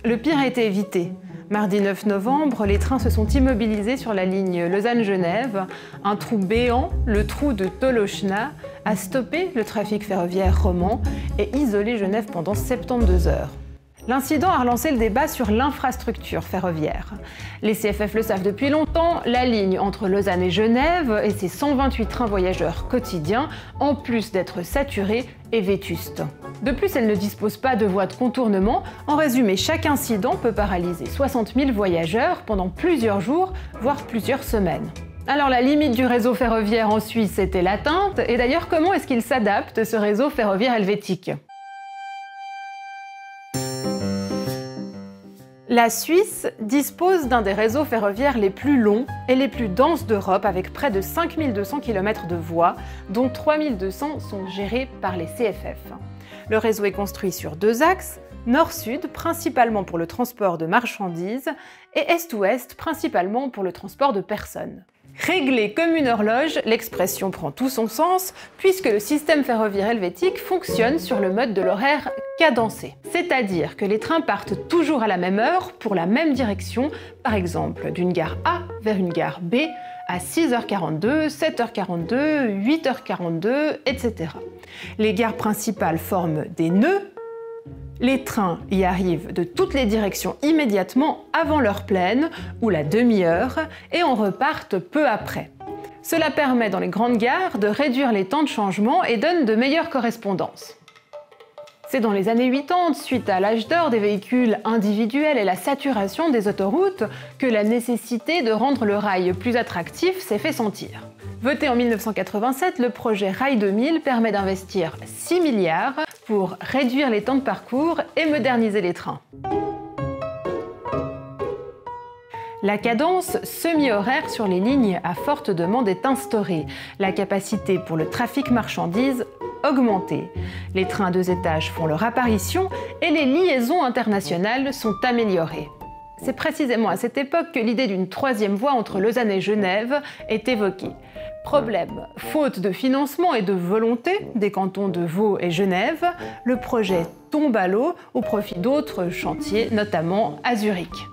Le pire a été évité. Mardi 9 novembre, les trains se sont immobilisés sur la ligne Lausanne-Genève. Un trou béant, le trou de Tolochna, a stoppé le trafic ferroviaire roman et isolé Genève pendant 72 heures. L'incident a relancé le débat sur l'infrastructure ferroviaire. Les CFF le savent depuis longtemps, la ligne entre Lausanne et Genève et ses 128 trains voyageurs quotidiens, en plus d'être saturée, est vétuste. De plus, elle ne dispose pas de voies de contournement. En résumé, chaque incident peut paralyser 60 000 voyageurs pendant plusieurs jours, voire plusieurs semaines. Alors la limite du réseau ferroviaire en Suisse était atteinte, et d'ailleurs comment est-ce qu'il s'adapte, ce réseau ferroviaire helvétique ? La Suisse dispose d'un des réseaux ferroviaires les plus longs et les plus denses d'Europe, avec près de 5200 km de voies, dont 3200 sont gérés par les CFF. Le réseau est construit sur 2 axes, nord-sud, principalement pour le transport de marchandises, et est-ouest, principalement pour le transport de personnes. Réglé comme une horloge, l'expression prend tout son sens, puisque le système ferroviaire helvétique fonctionne sur le mode de l'horaire cadencé. C'est-à-dire que les trains partent toujours à la même heure, pour la même direction, par exemple d'une gare A vers une gare B, à 6h42, 7h42, 8h42, etc. Les gares principales forment des nœuds. Les trains y arrivent de toutes les directions immédiatement avant l'heure pleine ou la demi-heure et en repartent peu après. Cela permet dans les grandes gares de réduire les temps de changement et donne de meilleures correspondances. C'est dans les années 80, suite à l'âge d'or des véhicules individuels et la saturation des autoroutes, que la nécessité de rendre le rail plus attractif s'est fait sentir. Voté en 1987, le projet Rail 2000 permet d'investir 6 milliards pour réduire les temps de parcours et moderniser les trains. La cadence semi-horaire sur les lignes à forte demande est instaurée, la capacité pour le trafic marchandises augmentée. Les trains à 2 étages font leur apparition et les liaisons internationales sont améliorées. C'est précisément à cette époque que l'idée d'une 3e voie entre Lausanne et Genève est évoquée. Problème, faute de financement et de volonté des cantons de Vaud et Genève, le projet tombe à l'eau au profit d'autres chantiers, notamment à Zurich.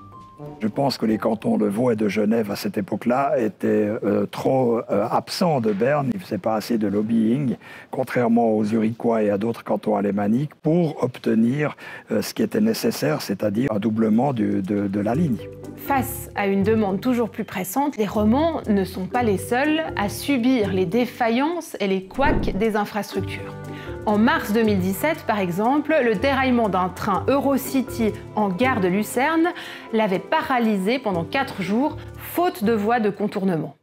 Je pense que les cantons de Vaud et de Genève à cette époque-là étaient trop absents de Berne, ils ne faisaient pas assez de lobbying, contrairement aux Zurichois et à d'autres cantons alémaniques, pour obtenir ce qui était nécessaire, c'est-à-dire un doublement de la ligne. Face à une demande toujours plus pressante, les Romans ne sont pas les seuls à subir les défaillances et les couacs des infrastructures. En mars 2017, par exemple, le déraillement d'un train Eurocity en gare de Lucerne l'avait paralysé pendant 4 jours, faute de voies de contournement.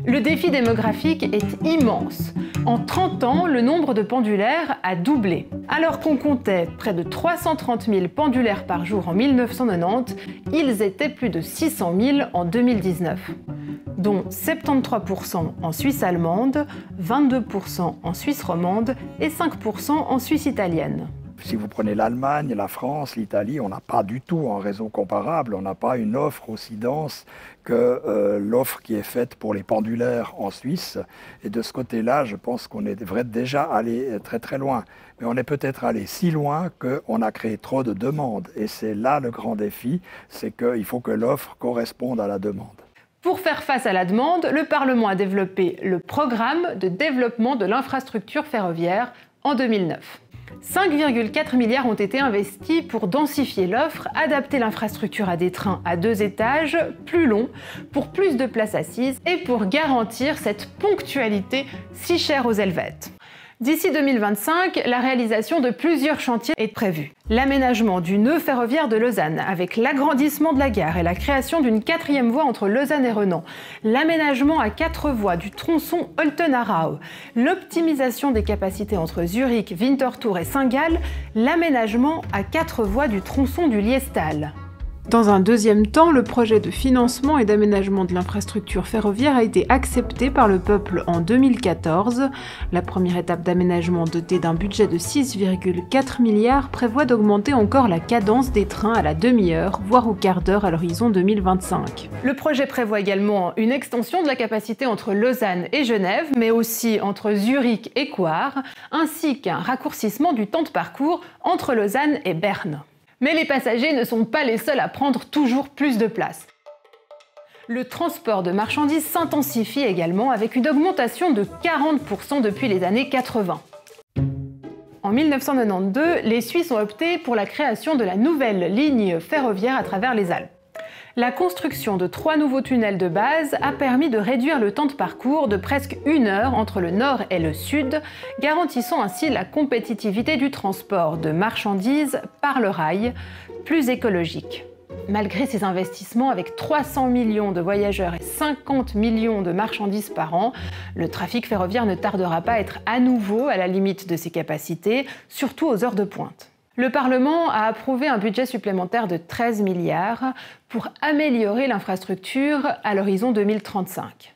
Le défi démographique est immense. En 30 ans, le nombre de pendulaires a doublé. Alors qu'on comptait près de 330 000 pendulaires par jour en 1990, ils étaient plus de 600 000 en 2019. Dont 73% en Suisse allemande, 22% en Suisse romande et 5% en Suisse italienne. Si vous prenez l'Allemagne, la France, l'Italie, on n'a pas du tout un réseau comparable, on n'a pas une offre aussi dense que l'offre qui est faite pour les pendulaires en Suisse. Et de ce côté-là, je pense qu'on est déjà allé très très loin. Mais on est peut-être allé si loin qu'on a créé trop de demandes. Et c'est là le grand défi, c'est qu'il faut que l'offre corresponde à la demande. Pour faire face à la demande, le Parlement a développé le programme de développement de l'infrastructure ferroviaire en 2009. 5,4 milliards ont été investis pour densifier l'offre, adapter l'infrastructure à des trains à 2 étages, plus longs, pour plus de places assises et pour garantir cette ponctualité si chère aux Helvètes. D'ici 2025, la réalisation de plusieurs chantiers est prévue. L'aménagement du nœud ferroviaire de Lausanne, avec l'agrandissement de la gare et la création d'une 4e voie entre Lausanne et Renan, l'aménagement à 4 voies du tronçon Olten-Aarau, l'optimisation des capacités entre Zurich, Winterthur et Saint-Gall, l'aménagement à 4 voies du tronçon du Liestal. Dans un deuxième temps, le projet de financement et d'aménagement de l'infrastructure ferroviaire a été accepté par le peuple en 2014. La première étape d'aménagement dotée d'un budget de 6,4 milliards prévoit d'augmenter encore la cadence des trains à la demi-heure, voire au quart d'heure à l'horizon 2025. Le projet prévoit également une extension de la capacité entre Lausanne et Genève, mais aussi entre Zurich et Coire, ainsi qu'un raccourcissement du temps de parcours entre Lausanne et Berne. Mais les passagers ne sont pas les seuls à prendre toujours plus de place. Le transport de marchandises s'intensifie également avec une augmentation de 40% depuis les années 80. En 1992, les Suisses ont opté pour la création de la nouvelle ligne ferroviaire à travers les Alpes. La construction de 3 nouveaux tunnels de base a permis de réduire le temps de parcours de presque 1 heure entre le nord et le sud, garantissant ainsi la compétitivité du transport de marchandises par le rail, plus écologique. Malgré ces investissements, avec 300 millions de voyageurs et 50 millions de marchandises par an, le trafic ferroviaire ne tardera pas à être à nouveau à la limite de ses capacités, surtout aux heures de pointe. Le Parlement a approuvé un budget supplémentaire de 13 milliards pour améliorer l'infrastructure à l'horizon 2035.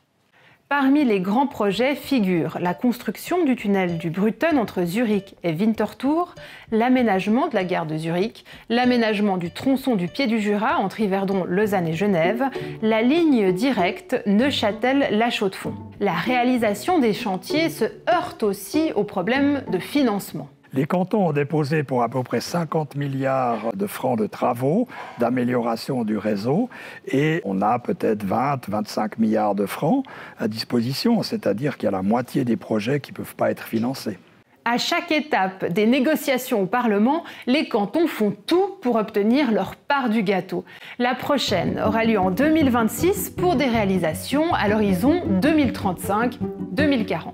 Parmi les grands projets figurent la construction du tunnel du Brütten entre Zurich et Winterthur, l'aménagement de la gare de Zurich, l'aménagement du tronçon du Pied du Jura entre Yverdon, Lausanne et Genève, la ligne directe Neuchâtel-La Chaux-de-Fonds. La réalisation des chantiers se heurte aussi aux problèmes de financement. Les cantons ont déposé pour à peu près 50 milliards de francs de travaux, d'amélioration du réseau, et on a peut-être 20-25 milliards de francs à disposition, c'est-à-dire qu'il y a la moitié des projets qui ne peuvent pas être financés. À chaque étape des négociations au Parlement, les cantons font tout pour obtenir leur part du gâteau. La prochaine aura lieu en 2026 pour des réalisations à l'horizon 2035-2040.